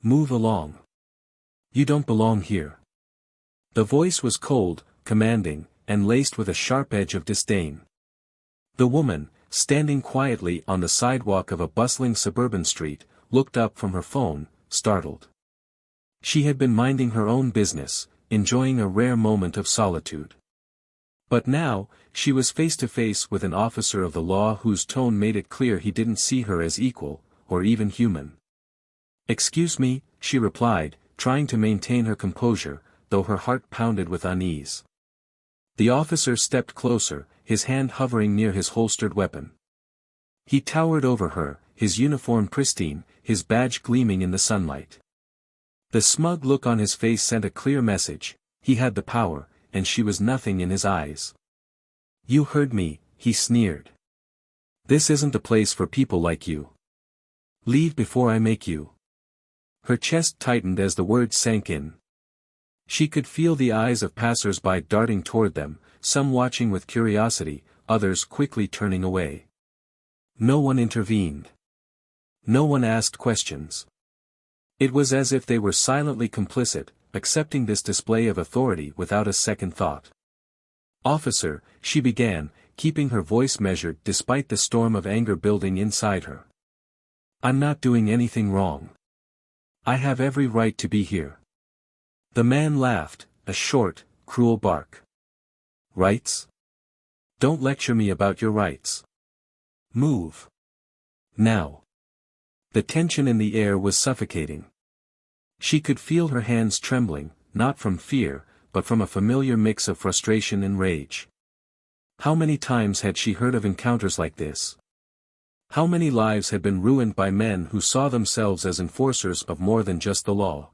Move along. You don't belong here. The voice was cold, commanding, and laced with a sharp edge of disdain. The woman, standing quietly on the sidewalk of a bustling suburban street, looked up from her phone, startled. She had been minding her own business, enjoying a rare moment of solitude. But now, she was face to face with an officer of the law whose tone made it clear he didn't see her as equal, or even human. "Excuse me," she replied, trying to maintain her composure, though her heart pounded with unease. The officer stepped closer, his hand hovering near his holstered weapon. He towered over her, his uniform pristine, his badge gleaming in the sunlight. The smug look on his face sent a clear message: he had the power, and she was nothing in his eyes. "You heard me," he sneered. "This isn't the place for people like you. Leave before I make you." Her chest tightened as the words sank in. She could feel the eyes of passers-by darting toward them, some watching with curiosity, others quickly turning away. No one intervened. No one asked questions. It was as if they were silently complicit, accepting this display of authority without a second thought. "Officer," she began, keeping her voice measured despite the storm of anger building inside her. "I'm not doing anything wrong. I have every right to be here." The man laughed, a short, cruel bark. "Rights? Don't lecture me about your rights. Move. Now." The tension in the air was suffocating. She could feel her hands trembling, not from fear, but from a familiar mix of frustration and rage. How many times had she heard of encounters like this? How many lives had been ruined by men who saw themselves as enforcers of more than just the law?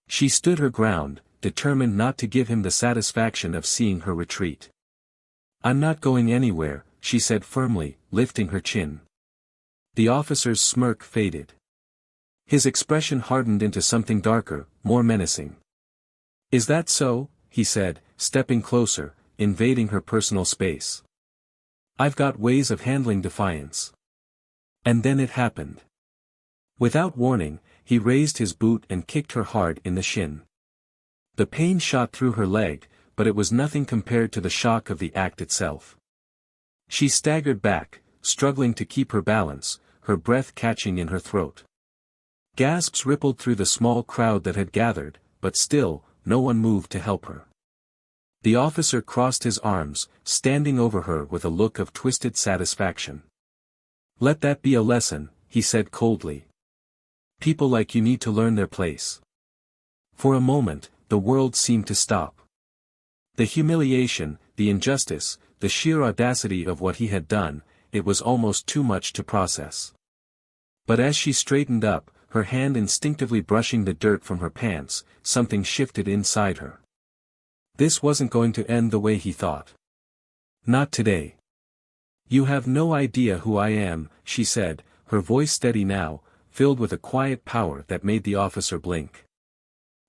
She stood her ground, determined not to give him the satisfaction of seeing her retreat. "I'm not going anywhere," she said firmly, lifting her chin. The officer's smirk faded. His expression hardened into something darker, more menacing. "Is that so?" he said, stepping closer, invading her personal space. "I've got ways of handling defiance." And then it happened. Without warning, he raised his boot and kicked her hard in the shin. The pain shot through her leg, but it was nothing compared to the shock of the act itself. She staggered back, struggling to keep her balance, her breath catching in her throat. Gasps rippled through the small crowd that had gathered, but still, no one moved to help her. The officer crossed his arms, standing over her with a look of twisted satisfaction. "Let that be a lesson," he said coldly. "People like you need to learn their place." For a moment, the world seemed to stop. The humiliation, the injustice, the sheer audacity of what he had done, it was almost too much to process. But as she straightened up, her hand instinctively brushing the dirt from her pants, something shifted inside her. This wasn't going to end the way he thought. Not today. "You have no idea who I am," she said, her voice steady now, filled with a quiet power that made the officer blink.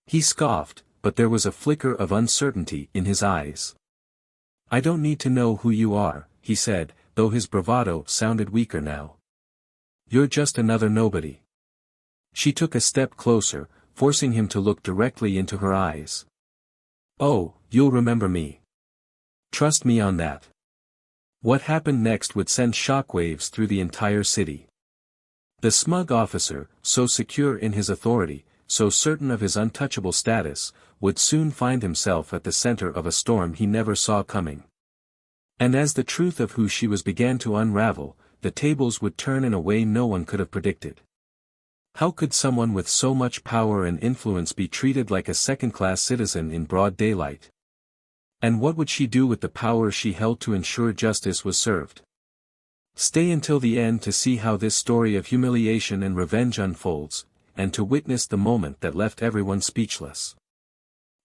He scoffed, but there was a flicker of uncertainty in his eyes. "I don't need to know who you are," he said, though his bravado sounded weaker now. "You're just another nobody." She took a step closer, forcing him to look directly into her eyes. "Oh, you'll remember me. Trust me on that." What happened next would send shockwaves through the entire city. The smug officer, so secure in his authority, so certain of his untouchable status, would soon find himself at the center of a storm he never saw coming. And as the truth of who she was began to unravel, the tables would turn in a way no one could have predicted. How could someone with so much power and influence be treated like a second-class citizen in broad daylight? And what would she do with the power she held to ensure justice was served? Stay until the end to see how this story of humiliation and revenge unfolds, and to witness the moment that left everyone speechless.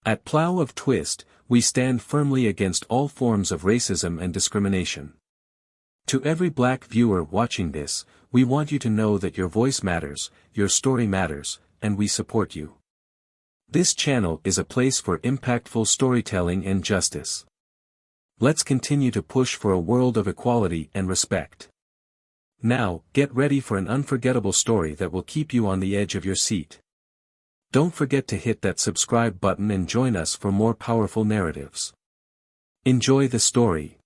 At Plough of Twist, we stand firmly against all forms of racism and discrimination. To every black viewer watching this, we want you to know that your voice matters, your story matters, and we support you. This channel is a place for impactful storytelling and justice. Let's continue to push for a world of equality and respect. Now, get ready for an unforgettable story that will keep you on the edge of your seat. Don't forget to hit that subscribe button and join us for more powerful narratives. Enjoy the story.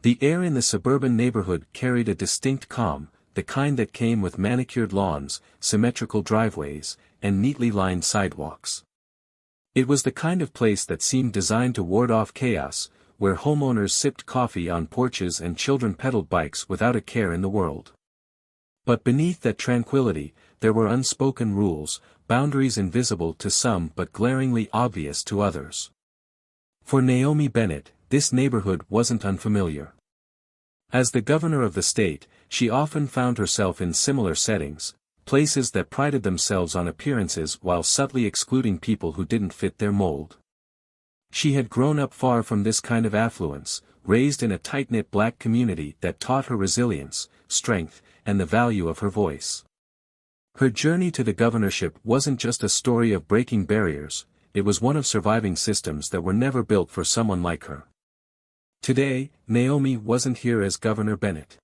The air in the suburban neighborhood carried a distinct calm, the kind that came with manicured lawns, symmetrical driveways, and neatly lined sidewalks. It was the kind of place that seemed designed to ward off chaos, where homeowners sipped coffee on porches and children pedaled bikes without a care in the world. But beneath that tranquility, there were unspoken rules, boundaries invisible to some but glaringly obvious to others. For Naomi Bennett, this neighborhood wasn't unfamiliar. As the governor of the state, she often found herself in similar settings, places that prided themselves on appearances while subtly excluding people who didn't fit their mold. She had grown up far from this kind of affluence, raised in a tight-knit black community that taught her resilience, strength, and the value of her voice. Her journey to the governorship wasn't just a story of breaking barriers, it was one of surviving systems that were never built for someone like her. Today, Naomi wasn't here as Governor Bennett.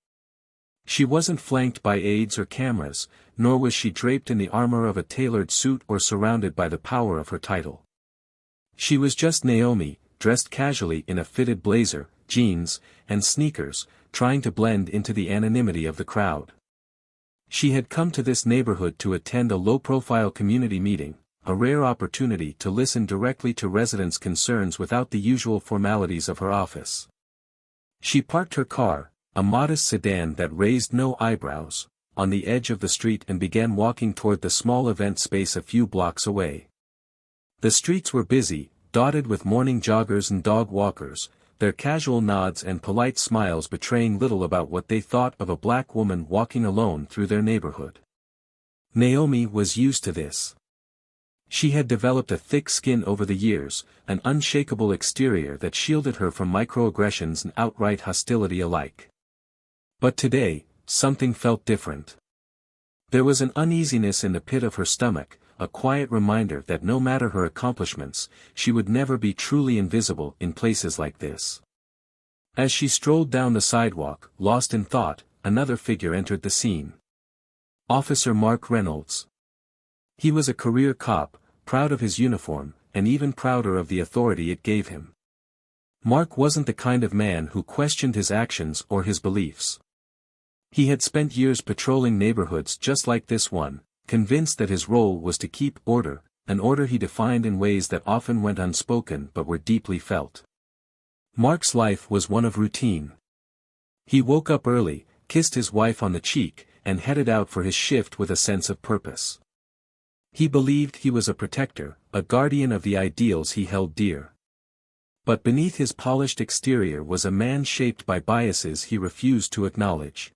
She wasn't flanked by aides or cameras, nor was she draped in the armor of a tailored suit or surrounded by the power of her title. She was just Naomi, dressed casually in a fitted blazer, jeans, and sneakers, trying to blend into the anonymity of the crowd. She had come to this neighborhood to attend a low-profile community meeting, a rare opportunity to listen directly to residents' concerns without the usual formalities of her office. She parked her car, a modest sedan that raised no eyebrows, on the edge of the street and began walking toward the small event space a few blocks away. The streets were busy, dotted with morning joggers and dog walkers, their casual nods and polite smiles betraying little about what they thought of a black woman walking alone through their neighborhood. Naomi was used to this. She had developed a thick skin over the years, an unshakable exterior that shielded her from microaggressions and outright hostility alike. But today, something felt different. There was an uneasiness in the pit of her stomach, a quiet reminder that no matter her accomplishments, she would never be truly invisible in places like this. As she strolled down the sidewalk, lost in thought, another figure entered the scene. Officer Mark Reynolds. He was a career cop, proud of his uniform, and even prouder of the authority it gave him. Mark wasn't the kind of man who questioned his actions or his beliefs. He had spent years patrolling neighborhoods just like this one, convinced that his role was to keep order, an order he defined in ways that often went unspoken but were deeply felt. Mark's life was one of routine. He woke up early, kissed his wife on the cheek, and headed out for his shift with a sense of purpose. He believed he was a protector, a guardian of the ideals he held dear. But beneath his polished exterior was a man shaped by biases he refused to acknowledge.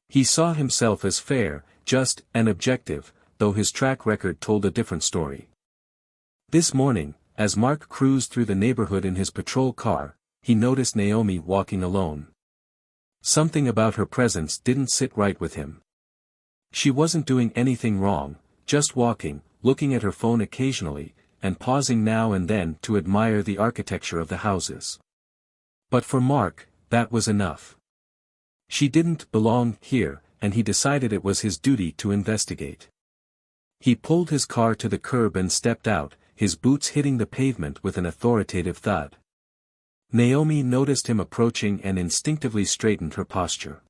He saw himself as fair, just, and objective, though his track record told a different story. This morning, as Mark cruised through the neighborhood in his patrol car, he noticed Naomi walking alone. Something about her presence didn't sit right with him. She wasn't doing anything wrong, just walking, looking at her phone occasionally, and pausing now and then to admire the architecture of the houses. But for Mark, that was enough. She didn't belong here, and he decided it was his duty to investigate. He pulled his car to the curb and stepped out, his boots hitting the pavement with an authoritative thud. Naomi noticed him approaching and instinctively straightened her posture.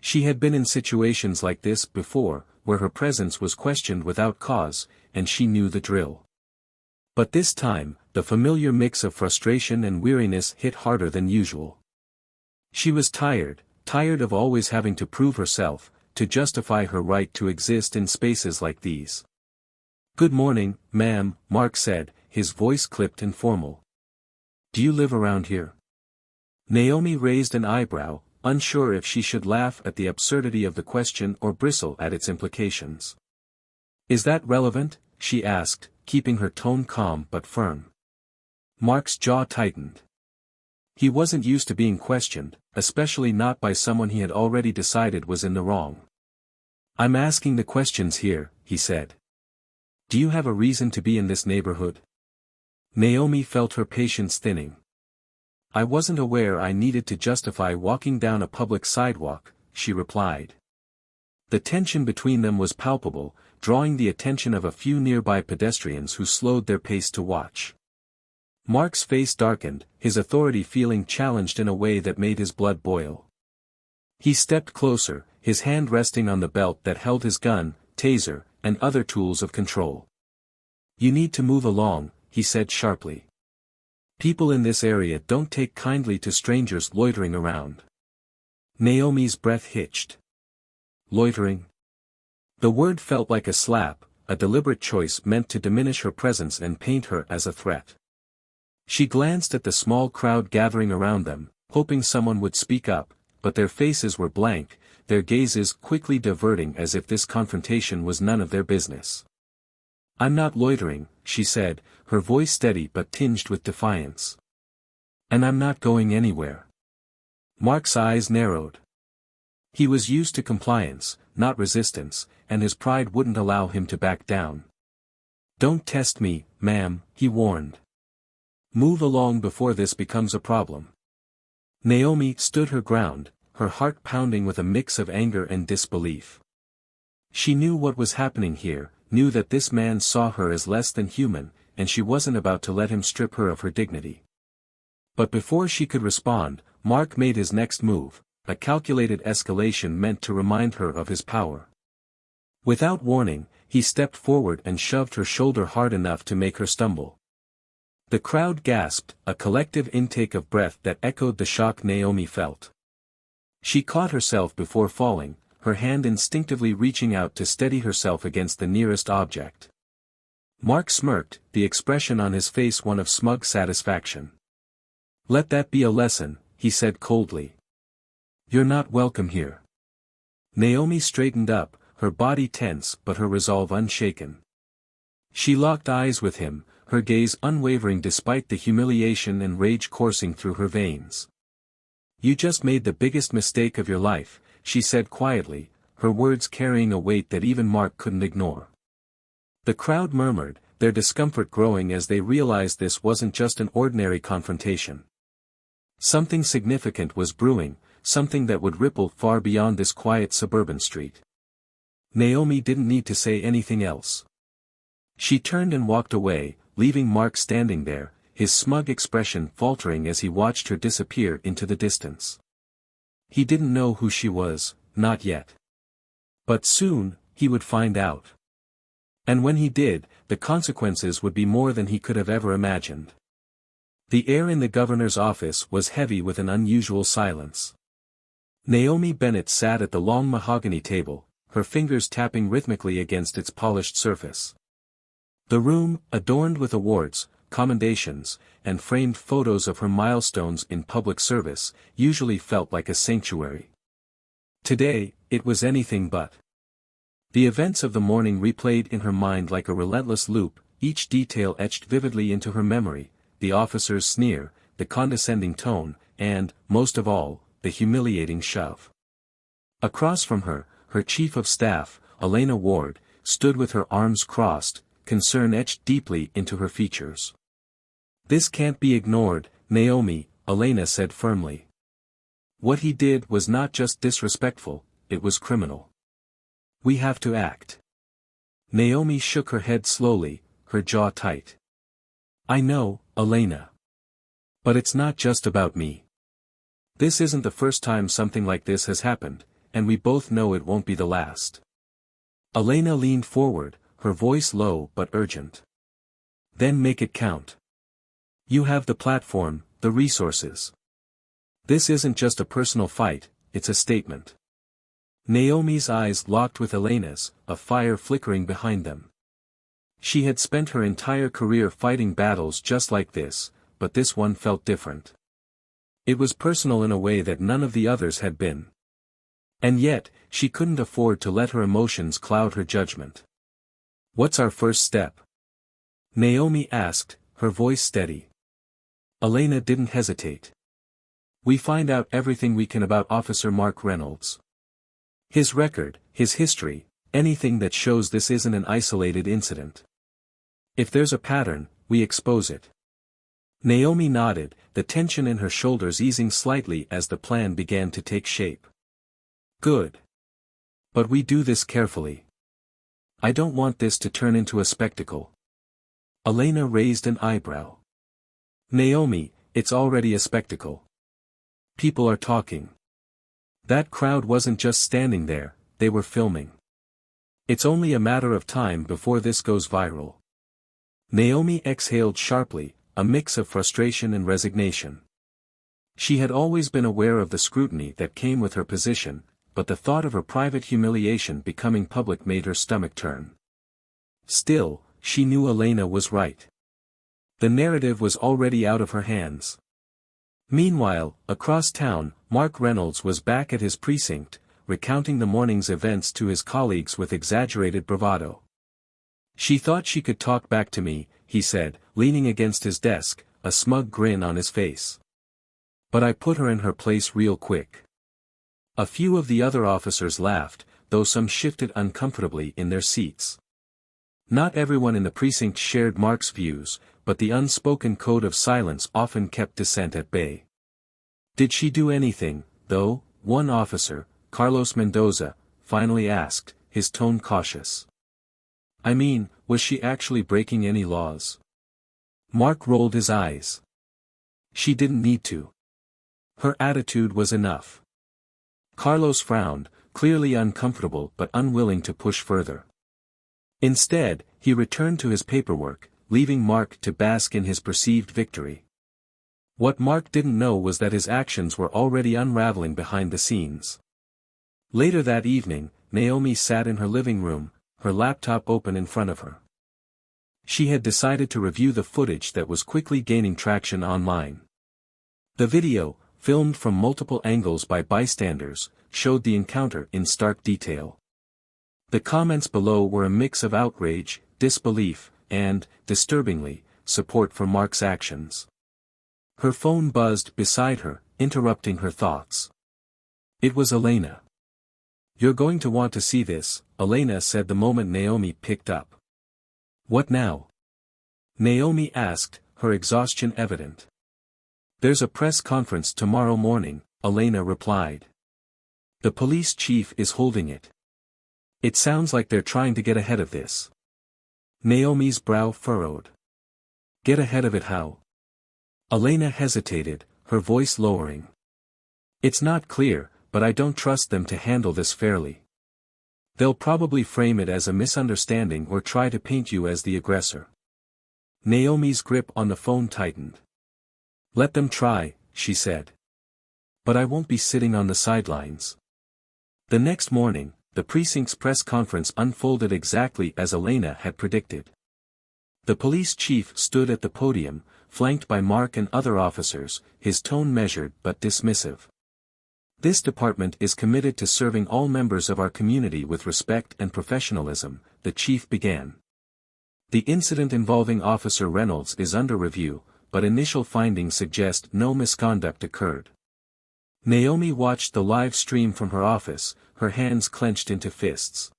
She had been in situations like this before, where her presence was questioned without cause, and she knew the drill. But this time, the familiar mix of frustration and weariness hit harder than usual. She was tired of always having to prove herself, to justify her right to exist in spaces like these. "Good morning, ma'am," Mark said, his voice clipped and formal. "Do you live around here?" Naomi raised an eyebrow, unsure if she should laugh at the absurdity of the question or bristle at its implications. "Is that relevant?" she asked, keeping her tone calm but firm. Mark's jaw tightened. He wasn't used to being questioned, especially not by someone he had already decided was in the wrong. "I'm asking the questions here," he said. "Do you have a reason to be in this neighborhood?" Naomi felt her patience thinning. "I wasn't aware I needed to justify walking down a public sidewalk," she replied. The tension between them was palpable, drawing the attention of a few nearby pedestrians who slowed their pace to watch. Mark's face darkened, his authority feeling challenged in a way that made his blood boil. He stepped closer, his hand resting on the belt that held his gun, taser, and other tools of control. "You need to move along," he said sharply. "People in this area don't take kindly to strangers loitering around." Naomi's breath hitched. Loitering? The word felt like a slap, a deliberate choice meant to diminish her presence and paint her as a threat. She glanced at the small crowd gathering around them, hoping someone would speak up, but their faces were blank, their gazes quickly diverting as if this confrontation was none of their business. "I'm not loitering," she said, her voice steady but tinged with defiance. "And I'm not going anywhere." Mark's eyes narrowed. He was used to compliance, not resistance, and his pride wouldn't allow him to back down. "Don't test me, ma'am," he warned. "Move along before this becomes a problem." Naomi stood her ground, her heart pounding with a mix of anger and disbelief. She knew what was happening here, knew that this man saw her as less than human, and she wasn't about to let him strip her of her dignity. But before she could respond, Mark made his next move, a calculated escalation meant to remind her of his power. Without warning, he stepped forward and shoved her shoulder hard enough to make her stumble. The crowd gasped, a collective intake of breath that echoed the shock Naomi felt. She caught herself before falling, her hand instinctively reaching out to steady herself against the nearest object. Mark smirked, the expression on his face one of smug satisfaction. "Let that be a lesson," he said coldly. "You're not welcome here." Naomi straightened up, her body tense but her resolve unshaken. She locked eyes with him, her gaze unwavering despite the humiliation and rage coursing through her veins. "You just made the biggest mistake of your life," she said quietly, her words carrying a weight that even Mark couldn't ignore. The crowd murmured, their discomfort growing as they realized this wasn't just an ordinary confrontation. Something significant was brewing, something that would ripple far beyond this quiet suburban street. Naomi didn't need to say anything else. She turned and walked away, leaving Mark standing there, his smug expression faltering as he watched her disappear into the distance. He didn't know who she was, not yet. But soon, he would find out. And when he did, the consequences would be more than he could have ever imagined. The air in the governor's office was heavy with an unusual silence. Naomi Bennett sat at the long mahogany table, her fingers tapping rhythmically against its polished surface. The room, adorned with awards, commendations, and framed photos of her milestones in public service, usually felt like a sanctuary. Today, it was anything but. The events of the morning replayed in her mind like a relentless loop, each detail etched vividly into her memory, the officer's sneer, the condescending tone, and, most of all, the humiliating shove. Across from her, her chief of staff, Elena Ward, stood with her arms crossed, concern etched deeply into her features. "This can't be ignored, Naomi," Elena said firmly. "What he did was not just disrespectful, it was criminal. We have to act." Naomi shook her head slowly, her jaw tight. "I know, Elena. But it's not just about me. This isn't the first time something like this has happened, and we both know it won't be the last." Elena leaned forward, her voice low but urgent. "Then make it count. You have the platform, the resources. This isn't just a personal fight, it's a statement." Naomi's eyes locked with Elena's, a fire flickering behind them. She had spent her entire career fighting battles just like this, but this one felt different. It was personal in a way that none of the others had been. And yet, she couldn't afford to let her emotions cloud her judgment. "What's our first step?" Naomi asked, her voice steady. Elena didn't hesitate. "We find out everything we can about Officer Mark Reynolds. His record, his history, anything that shows this isn't an isolated incident. If there's a pattern, we expose it." Naomi nodded, the tension in her shoulders easing slightly as the plan began to take shape. "Good. But we do this carefully. I don't want this to turn into a spectacle. Elena raised an eyebrow. Naomi, it's already a spectacle. People are talking. That crowd wasn't just standing there, they were filming. It's only a matter of time before this goes viral. Naomi exhaled sharply, a mix of frustration and resignation. She had always been aware of the scrutiny that came with her position, but the thought of her private humiliation becoming public made her stomach turn. Still, she knew Elena was right. The narrative was already out of her hands. Meanwhile, across town, Mark Reynolds was back at his precinct, recounting the morning's events to his colleagues with exaggerated bravado. She thought she could talk back to me, he said, leaning against his desk, a smug grin on his face. But I put her in her place real quick. A few of the other officers laughed, though some shifted uncomfortably in their seats. Not everyone in the precinct shared Mark's views, but the unspoken code of silence often kept dissent at bay. Did she do anything, though? One officer, Carlos Mendoza, finally asked, his tone cautious. I mean, was she actually breaking any laws? Mark rolled his eyes. She didn't need to. Her attitude was enough. Carlos frowned, clearly uncomfortable but unwilling to push further. Instead, he returned to his paperwork, leaving Mark to bask in his perceived victory. What Mark didn't know was that his actions were already unraveling behind the scenes. Later that evening, Naomi sat in her living room, her laptop open in front of her. She had decided to review the footage that was quickly gaining traction online. The video, filmed from multiple angles by bystanders, showed the encounter in stark detail. The comments below were a mix of outrage, disbelief, and, disturbingly, support for Mark's actions. Her phone buzzed beside her, interrupting her thoughts. It was Elena. You're going to want to see this, Elena said the moment Naomi picked up. What now? Naomi asked, her exhaustion evident. There's a press conference tomorrow morning, Elena replied. The police chief is holding it. It sounds like they're trying to get ahead of this. Naomi's brow furrowed. Get ahead of it how? Elena hesitated, her voice lowering. It's not clear, but I don't trust them to handle this fairly. They'll probably frame it as a misunderstanding or try to paint you as the aggressor. Naomi's grip on the phone tightened. Let them try, she said. But I won't be sitting on the sidelines. The next morning, the precinct's press conference unfolded exactly as Elena had predicted. The police chief stood at the podium, flanked by Mark and other officers, his tone measured but dismissive. This department is committed to serving all members of our community with respect and professionalism, the chief began. The incident involving Officer Reynolds is under review, but initial findings suggest no misconduct occurred. Naomi watched the live stream from her office, her hands clenched into fists.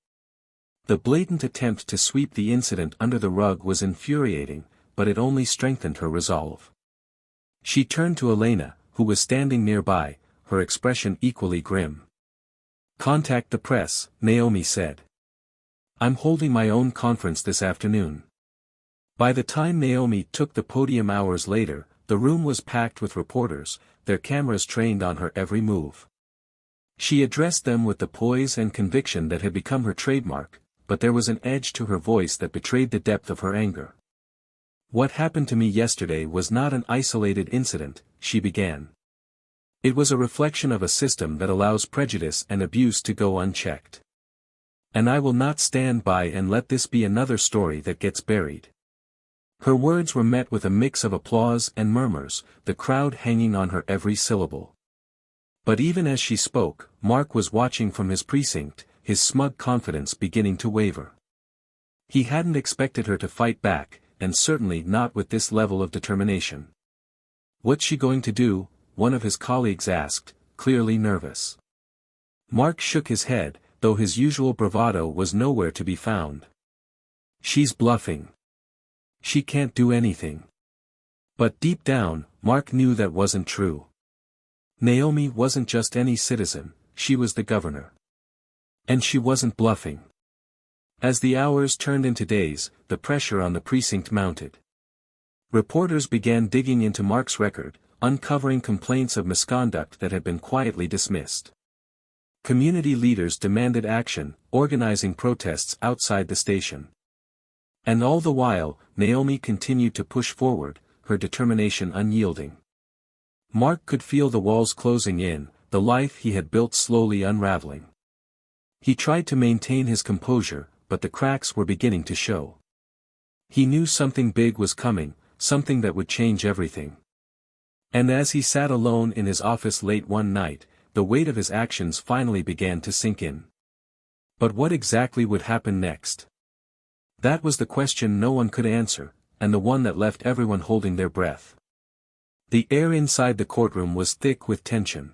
The blatant attempt to sweep the incident under the rug was infuriating, but it only strengthened her resolve. She turned to Elena, who was standing nearby, her expression equally grim. Contact the press, Naomi said. I'm holding my own conference this afternoon. By the time Naomi took the podium hours later, the room was packed with reporters, their cameras trained on her every move. She addressed them with the poise and conviction that had become her trademark, but there was an edge to her voice that betrayed the depth of her anger. What happened to me yesterday was not an isolated incident, she began. It was a reflection of a system that allows prejudice and abuse to go unchecked. And I will not stand by and let this be another story that gets buried. Her words were met with a mix of applause and murmurs, the crowd hanging on her every syllable. But even as she spoke, Mark was watching from his precinct, his smug confidence beginning to waver. He hadn't expected her to fight back, and certainly not with this level of determination. What's she going to do? One of his colleagues asked, clearly nervous. Mark shook his head, though his usual bravado was nowhere to be found. She's bluffing. She can't do anything. But deep down, Mark knew that wasn't true. Naomi wasn't just any citizen, she was the governor. And she wasn't bluffing. As the hours turned into days, the pressure on the precinct mounted. Reporters began digging into Mark's record, uncovering complaints of misconduct that had been quietly dismissed. Community leaders demanded action, organizing protests outside the station. And all the while, Naomi continued to push forward, her determination unyielding. Mark could feel the walls closing in, the life he had built slowly unraveling. He tried to maintain his composure, but the cracks were beginning to show. He knew something big was coming, something that would change everything. And as he sat alone in his office late one night, the weight of his actions finally began to sink in. But what exactly would happen next? That was the question no one could answer, and the one that left everyone holding their breath. The air inside the courtroom was thick with tension.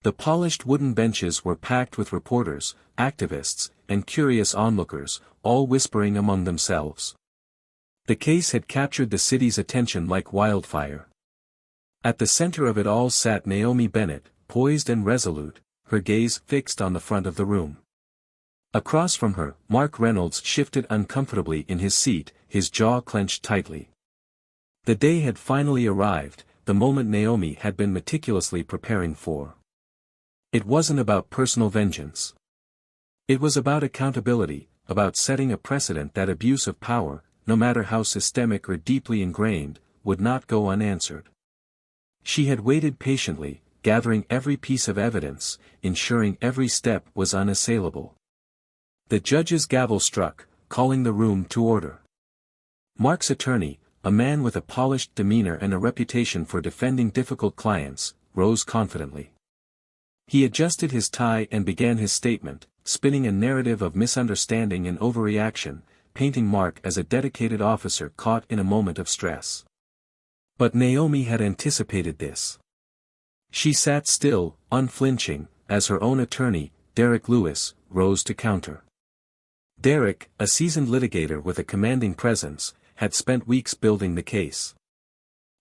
The polished wooden benches were packed with reporters, activists, and curious onlookers, all whispering among themselves. The case had captured the city's attention like wildfire. At the center of it all sat Naomi Bennett, poised and resolute, her gaze fixed on the front of the room. Across from her, Mark Reynolds shifted uncomfortably in his seat, his jaw clenched tightly. The day had finally arrived, the moment Naomi had been meticulously preparing for. It wasn't about personal vengeance. It was about accountability, about setting a precedent that abuse of power, no matter how systemic or deeply ingrained, would not go unanswered. She had waited patiently, gathering every piece of evidence, ensuring every step was unassailable. The judge's gavel struck, calling the room to order. Mark's attorney, a man with a polished demeanor and a reputation for defending difficult clients, rose confidently. He adjusted his tie and began his statement, spinning a narrative of misunderstanding and overreaction, painting Mark as a dedicated officer caught in a moment of stress. But Naomi had anticipated this. She sat still, unflinching, as her own attorney, Derek Lewis, rose to counter. Derek, a seasoned litigator with a commanding presence, had spent weeks building the case.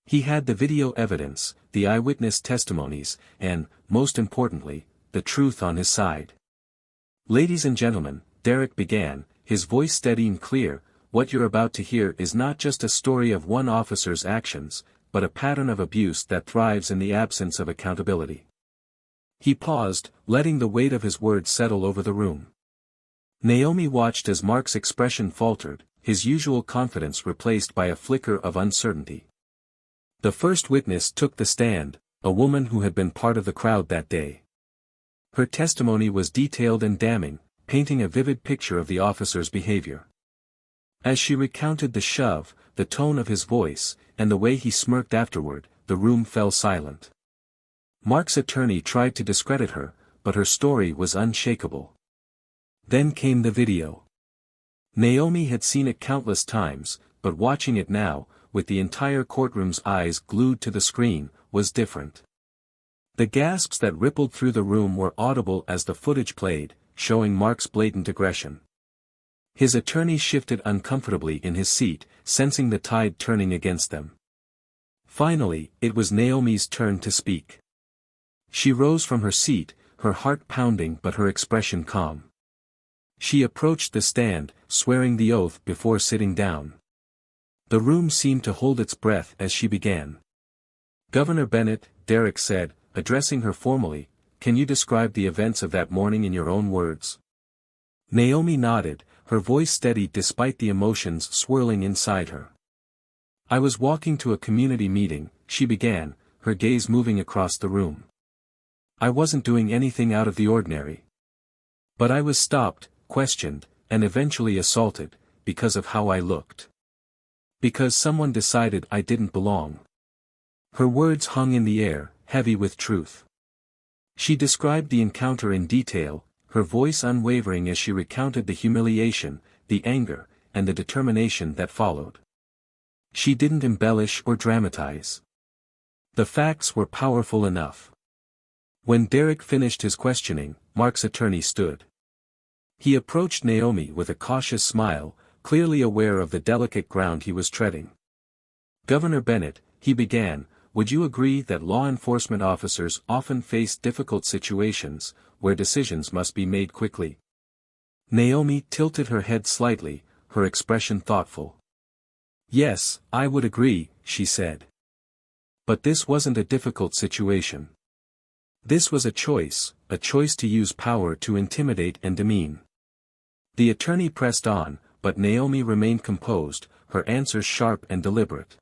He had the video evidence, the eyewitness testimonies, and, most importantly, the truth on his side. "Ladies and gentlemen," Derek began, his voice steady and clear, "what you're about to hear is not just a story of one officer's actions, but a pattern of abuse that thrives in the absence of accountability." He paused, letting the weight of his words settle over the room. Naomi watched as Mark's expression faltered, his usual confidence replaced by a flicker of uncertainty. The first witness took the stand, a woman who had been part of the crowd that day. Her testimony was detailed and damning, painting a vivid picture of the officer's behavior. As she recounted the shove, the tone of his voice, and the way he smirked afterward, the room fell silent. Mark's attorney tried to discredit her, but her story was unshakable. Then came the video. Naomi had seen it countless times, but watching it now, with the entire courtroom's eyes glued to the screen, was different. The gasps that rippled through the room were audible as the footage played, showing Mark's blatant aggression. His attorney shifted uncomfortably in his seat, sensing the tide turning against them. Finally, it was Naomi's turn to speak. She rose from her seat, her heart pounding but her expression calm. She approached the stand, swearing the oath before sitting down. The room seemed to hold its breath as she began. "Governor Bennett," Derek said, addressing her formally, "can you describe the events of that morning in your own words?" Naomi nodded, her voice steady despite the emotions swirling inside her. "I was walking to a community meeting," she began, her gaze moving across the room. "I wasn't doing anything out of the ordinary. But I was stopped, questioned, and eventually assaulted, because of how I looked. Because someone decided I didn't belong." Her words hung in the air, heavy with truth. She described the encounter in detail, her voice unwavering as she recounted the humiliation, the anger, and the determination that followed. She didn't embellish or dramatize. The facts were powerful enough. When Derek finished his questioning, Mark's attorney stood. He approached Naomi with a cautious smile, clearly aware of the delicate ground he was treading. "Governor Bennett," he began, "would you agree that law enforcement officers often face difficult situations, where decisions must be made quickly?" Naomi tilted her head slightly, her expression thoughtful. Yes, I would agree, she said. But this wasn't a difficult situation. This was a choice to use power to intimidate and demean. The attorney pressed on, but Naomi remained composed, her answers sharp and deliberate.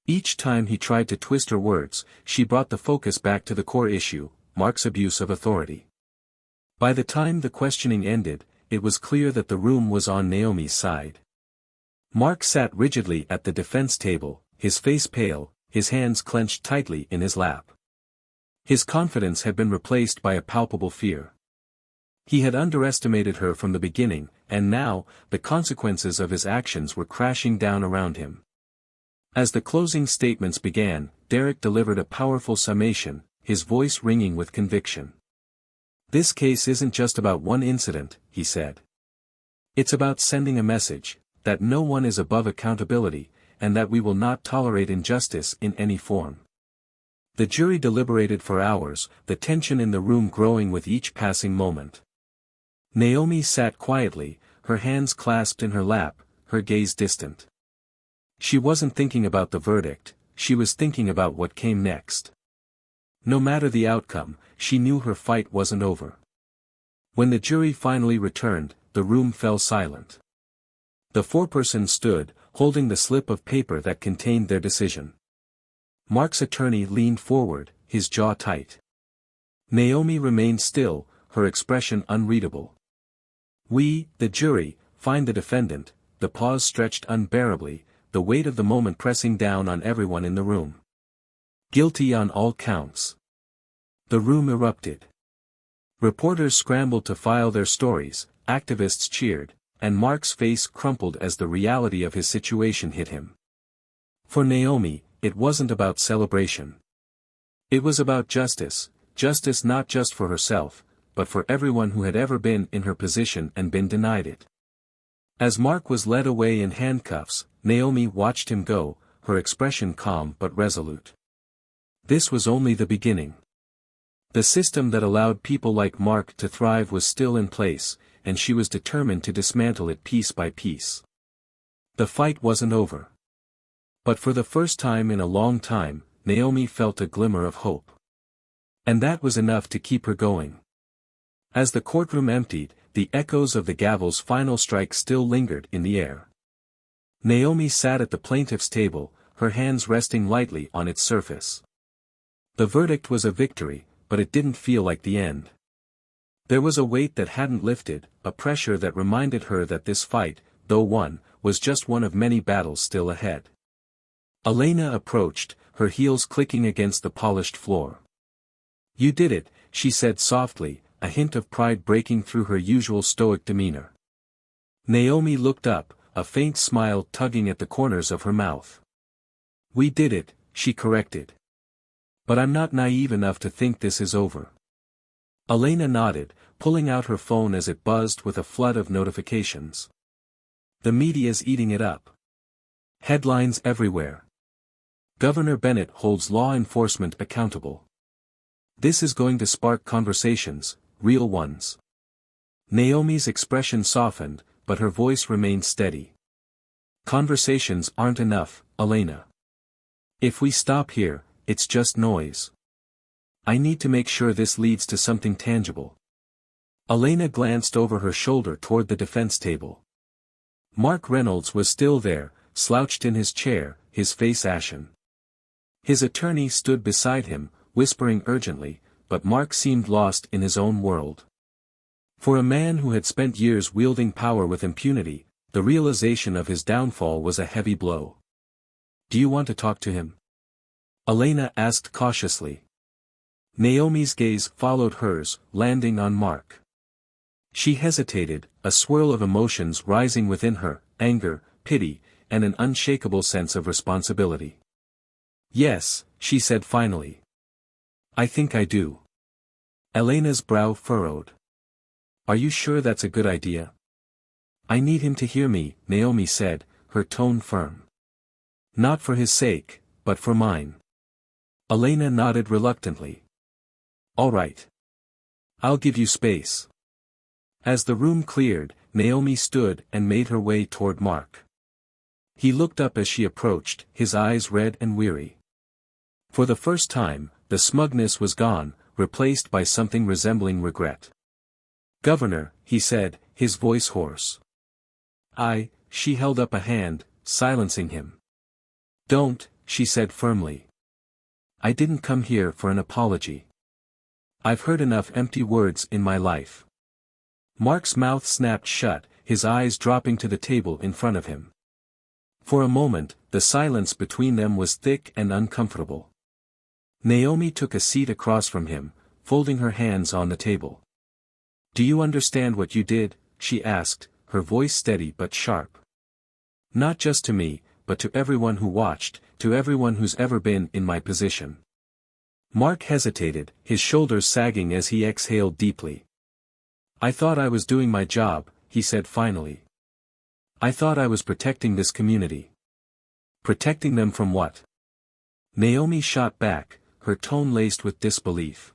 Each time he tried to twist her words, she brought the focus back to the core issue, Mark's abuse of authority. By the time the questioning ended, it was clear that the room was on Naomi's side. Mark sat rigidly at the defense table, his face pale, his hands clenched tightly in his lap. His confidence had been replaced by a palpable fear. He had underestimated her from the beginning, and now, the consequences of his actions were crashing down around him. As the closing statements began, Derek delivered a powerful summation, his voice ringing with conviction. This case isn't just about one incident, he said. It's about sending a message, that no one is above accountability, and that we will not tolerate injustice in any form. The jury deliberated for hours, the tension in the room growing with each passing moment. Naomi sat quietly, her hands clasped in her lap, her gaze distant. She wasn't thinking about the verdict, she was thinking about what came next. No matter the outcome, she knew her fight wasn't over. When the jury finally returned, the room fell silent. The foreperson stood, holding the slip of paper that contained their decision. Mark's attorney leaned forward, his jaw tight. Naomi remained still, her expression unreadable. We, the jury, find the defendant. The pause stretched unbearably, the weight of the moment pressing down on everyone in the room. Guilty on all counts. The room erupted. Reporters scrambled to file their stories, activists cheered, and Mark's face crumpled as the reality of his situation hit him. For Naomi, it wasn't about celebration. It was about justice not just for herself, but for everyone who had ever been in her position and been denied it. As Mark was led away in handcuffs, Naomi watched him go, her expression calm but resolute. This was only the beginning. The system that allowed people like Mark to thrive was still in place, and she was determined to dismantle it piece by piece. The fight wasn't over. But for the first time in a long time, Naomi felt a glimmer of hope. And that was enough to keep her going. As the courtroom emptied, the echoes of the gavel's final strike still lingered in the air. Naomi sat at the plaintiff's table, her hands resting lightly on its surface. The verdict was a victory, but it didn't feel like the end. There was a weight that hadn't lifted, a pressure that reminded her that this fight, though won, was just one of many battles still ahead. Elena approached, her heels clicking against the polished floor. You did it, she said softly, a hint of pride breaking through her usual stoic demeanor. Naomi looked up, a faint smile tugging at the corners of her mouth. We did it, she corrected. But I'm not naive enough to think this is over. Elena nodded, pulling out her phone as it buzzed with a flood of notifications. The media's eating it up. Headlines everywhere. Governor Bennett holds law enforcement accountable. This is going to spark conversations, real ones. Naomi's expression softened, but her voice remained steady. Conversations aren't enough, Elena. If we stop here, it's just noise. I need to make sure this leads to something tangible. Elena glanced over her shoulder toward the defense table. Mark Reynolds was still there, slouched in his chair, his face ashen. His attorney stood beside him, whispering urgently, but Mark seemed lost in his own world. For a man who had spent years wielding power with impunity, the realization of his downfall was a heavy blow. Do you want to talk to him? Elena asked cautiously. Naomi's gaze followed hers, landing on Mark. She hesitated, a swirl of emotions rising within her, anger, pity, and an unshakable sense of responsibility. Yes, she said finally. I think I do. Elena's brow furrowed. Are you sure that's a good idea? I need him to hear me, Naomi said, her tone firm. Not for his sake, but for mine. Elena nodded reluctantly. All right. I'll give you space. As the room cleared, Naomi stood and made her way toward Mark. He looked up as she approached, his eyes red and weary. For the first time, the smugness was gone, replaced by something resembling regret. "Governor," he said, his voice hoarse. She held up a hand, silencing him. "Don't," she said firmly. "I didn't come here for an apology. I've heard enough empty words in my life." Mark's mouth snapped shut, his eyes dropping to the table in front of him. For a moment, the silence between them was thick and uncomfortable. Naomi took a seat across from him, folding her hands on the table. "Do you understand what you did?" she asked, her voice steady but sharp. "Not just to me, but to everyone who watched, to everyone who's ever been in my position." Mark hesitated, his shoulders sagging as he exhaled deeply. "I thought I was doing my job," he said finally. "I thought I was protecting this community." "Protecting them from what?" Naomi shot back, her tone laced with disbelief.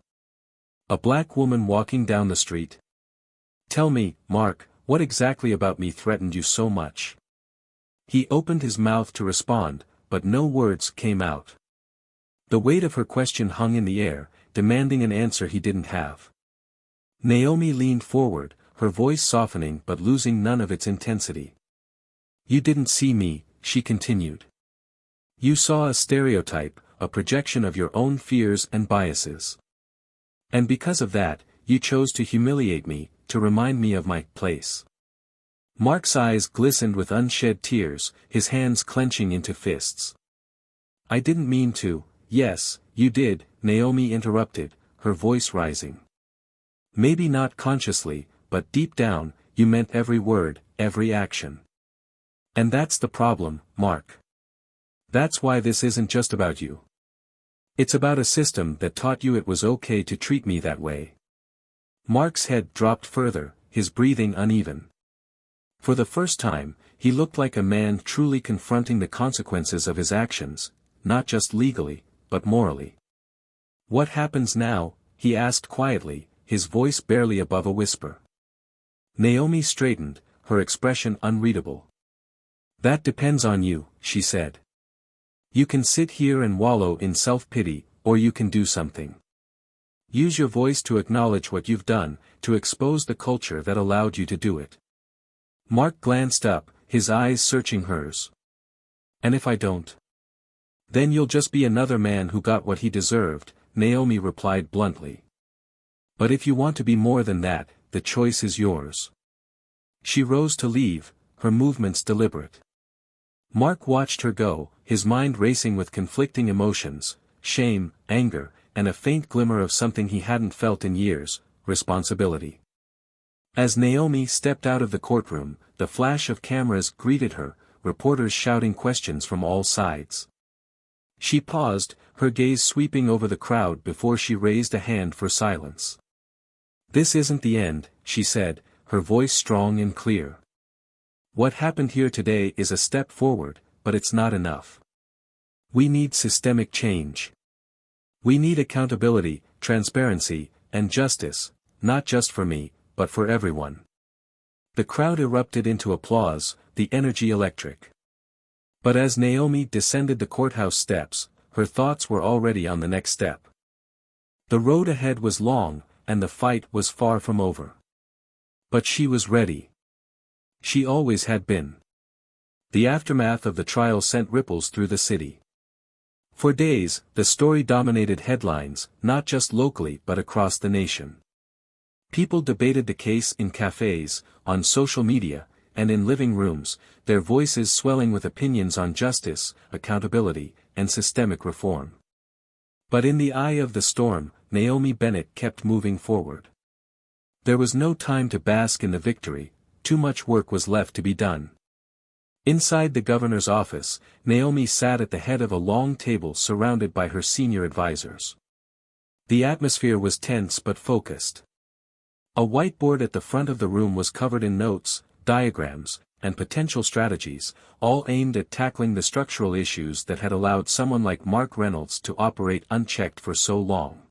"A black woman walking down the street? Tell me, Mark, what exactly about me threatened you so much?" He opened his mouth to respond, but no words came out. The weight of her question hung in the air, demanding an answer he didn't have. Naomi leaned forward, her voice softening but losing none of its intensity. "You didn't see me," she continued. "You saw a stereotype, a projection of your own fears and biases. And because of that, you chose to humiliate me, to remind me of my place." Mark's eyes glistened with unshed tears, his hands clenching into fists. "I didn't mean to." "Yes, you did," Naomi interrupted, her voice rising. "Maybe not consciously, but deep down, you meant every word, every action. And that's the problem, Mark. That's why this isn't just about you. It's about a system that taught you it was okay to treat me that way." Mark's head dropped further, his breathing uneven. For the first time, he looked like a man truly confronting the consequences of his actions, not just legally, but morally. "What happens now?" he asked quietly, his voice barely above a whisper. Naomi straightened, her expression unreadable. "That depends on you," she said. "You can sit here and wallow in self-pity, or you can do something. Use your voice to acknowledge what you've done, to expose the culture that allowed you to do it." Mark glanced up, his eyes searching hers. "And if I don't?" "Then you'll just be another man who got what he deserved," Naomi replied bluntly. "But if you want to be more than that, the choice is yours." She rose to leave, her movements deliberate. Mark watched her go, his mind racing with conflicting emotions, shame, anger, and a faint glimmer of something he hadn't felt in years, responsibility. As Naomi stepped out of the courtroom, the flash of cameras greeted her, reporters shouting questions from all sides. She paused, her gaze sweeping over the crowd before she raised a hand for silence. "This isn't the end," she said, her voice strong and clear. "What happened here today is a step forward, but it's not enough. We need systemic change. We need accountability, transparency, and justice, not just for me, but for everyone." The crowd erupted into applause, the energy electric. But as Naomi descended the courthouse steps, her thoughts were already on the next step. The road ahead was long, and the fight was far from over. But she was ready. She always had been. The aftermath of the trial sent ripples through the city. For days, the story dominated headlines, not just locally but across the nation. People debated the case in cafes, on social media, and in living rooms, their voices swelling with opinions on justice, accountability, and systemic reform. But in the eye of the storm, Naomi Bennett kept moving forward. There was no time to bask in the victory, too much work was left to be done. Inside the governor's office, Naomi sat at the head of a long table surrounded by her senior advisors. The atmosphere was tense but focused. A whiteboard at the front of the room was covered in notes, diagrams, and potential strategies, all aimed at tackling the structural issues that had allowed someone like Mark Reynolds to operate unchecked for so long.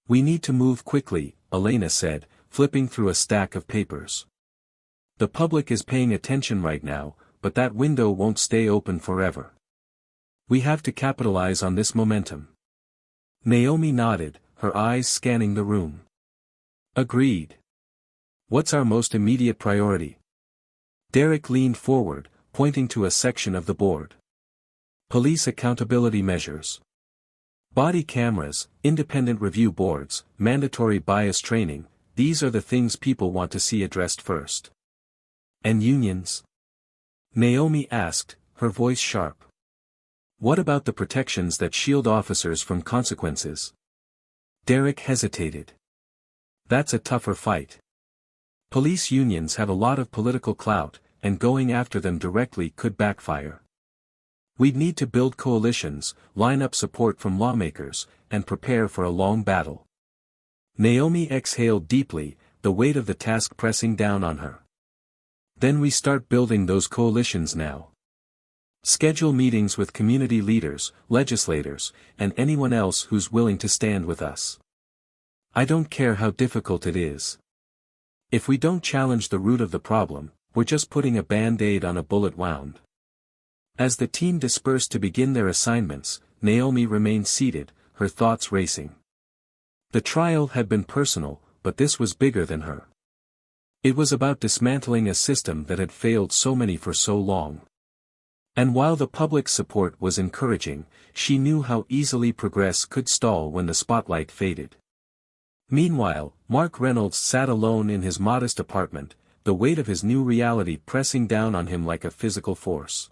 "We need to move quickly," Elena said, flipping through a stack of papers. The public is paying attention right now, but that window won't stay open forever. We have to capitalize on this momentum. Naomi nodded, her eyes scanning the room. Agreed. What's our most immediate priority? Derek leaned forward, pointing to a section of the board. Police accountability measures. Body cameras, independent review boards, mandatory bias training, these are the things people want to see addressed first. And unions? Naomi asked, her voice sharp. What about the protections that shield officers from consequences? Derek hesitated. That's a tougher fight. Police unions have a lot of political clout, and going after them directly could backfire. We'd need to build coalitions, line up support from lawmakers, and prepare for a long battle. Naomi exhaled deeply, the weight of the task pressing down on her. Then we start building those coalitions now. Schedule meetings with community leaders, legislators, and anyone else who's willing to stand with us. I don't care how difficult it is. If we don't challenge the root of the problem, we're just putting a band-aid on a bullet wound. As the team dispersed to begin their assignments, Naomi remained seated, her thoughts racing. The trial had been personal, but this was bigger than her. It was about dismantling a system that had failed so many for so long. And while the public's support was encouraging, she knew how easily progress could stall when the spotlight faded. Meanwhile, Mark Reynolds sat alone in his modest apartment, the weight of his new reality pressing down on him like a physical force.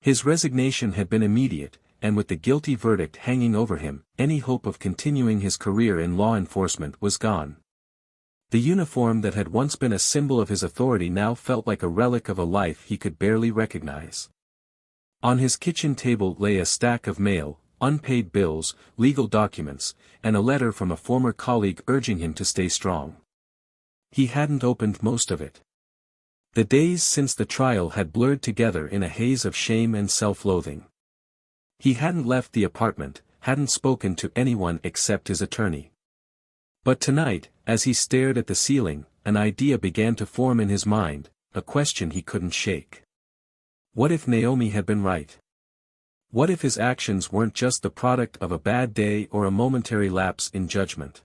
His resignation had been immediate, and with the guilty verdict hanging over him, any hope of continuing his career in law enforcement was gone. The uniform that had once been a symbol of his authority now felt like a relic of a life he could barely recognize. On his kitchen table lay a stack of mail, unpaid bills, legal documents, and a letter from a former colleague urging him to stay strong. He hadn't opened most of it. The days since the trial had blurred together in a haze of shame and self-loathing. He hadn't left the apartment, hadn't spoken to anyone except his attorney. But tonight, as he stared at the ceiling, an idea began to form in his mind, a question he couldn't shake. What if Naomi had been right? What if his actions weren't just the product of a bad day or a momentary lapse in judgment?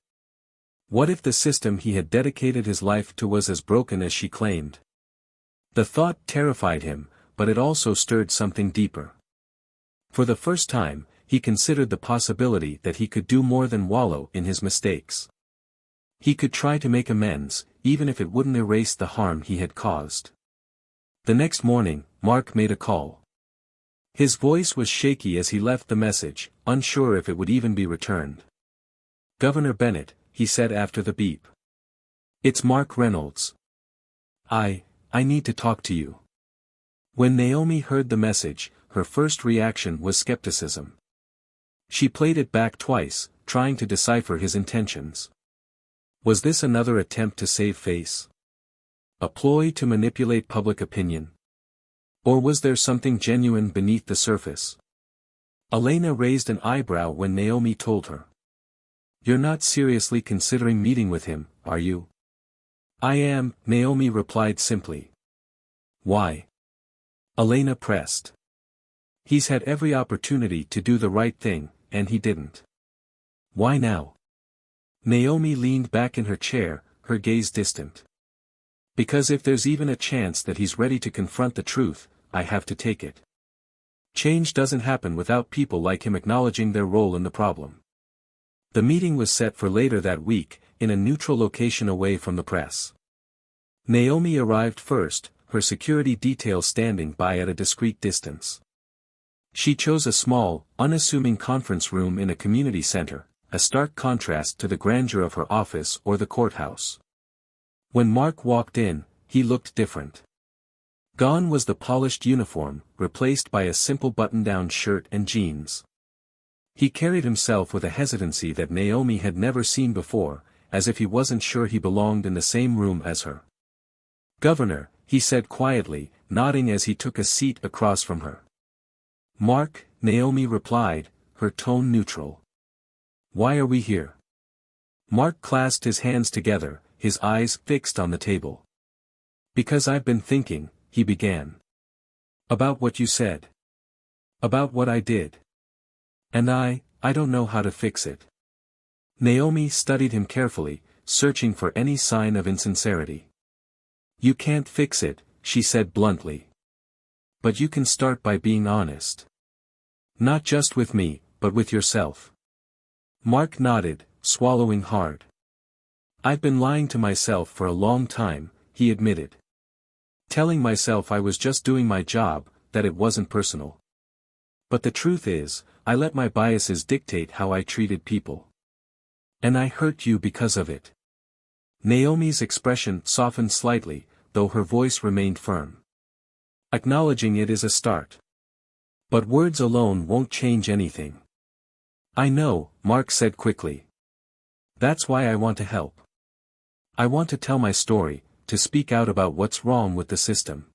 What if the system he had dedicated his life to was as broken as she claimed? The thought terrified him, but it also stirred something deeper. For the first time, he considered the possibility that he could do more than wallow in his mistakes. He could try to make amends, even if it wouldn't erase the harm he had caused. The next morning, Mark made a call. His voice was shaky as he left the message, unsure if it would even be returned. "Governor Bennett," he said after the beep. "It's Mark Reynolds. I need to talk to you." When Naomi heard the message, her first reaction was skepticism. She played it back twice, trying to decipher his intentions. Was this another attempt to save face? A ploy to manipulate public opinion? Or was there something genuine beneath the surface? Elena raised an eyebrow when Naomi told her. "You're not seriously considering meeting with him, are you?" "I am," Naomi replied simply. "Why?" Elena pressed. "He's had every opportunity to do the right thing, and he didn't." "Why now?" Naomi leaned back in her chair, her gaze distant. "Because if there's even a chance that he's ready to confront the truth, I have to take it. Change doesn't happen without people like him acknowledging their role in the problem." The meeting was set for later that week, in a neutral location away from the press. Naomi arrived first, her security detail standing by at a discreet distance. She chose a small, unassuming conference room in a community center, a stark contrast to the grandeur of her office or the courthouse. When Mark walked in, he looked different. Gone was the polished uniform, replaced by a simple button-down shirt and jeans. He carried himself with a hesitancy that Naomi had never seen before, as if he wasn't sure he belonged in the same room as her. "Governor," he said quietly, nodding as he took a seat across from her. "Mark," Naomi replied, her tone neutral. "Why are we here?" Mark clasped his hands together, his eyes fixed on the table. Because I've been thinking, he began. About what you said. About what I did. And I don't know how to fix it. Naomi studied him carefully, searching for any sign of insincerity. You can't fix it, she said bluntly. But you can start by being honest. Not just with me, but with yourself. Mark nodded, swallowing hard. I've been lying to myself for a long time, he admitted. Telling myself I was just doing my job, that it wasn't personal. But the truth is, I let my biases dictate how I treated people. And I hurt you because of it. Naomi's expression softened slightly, though her voice remained firm. Acknowledging it is a start. But words alone won't change anything. I know, Mark said quickly. That's why I want to help. I want to tell my story, to speak out about what's wrong with the system.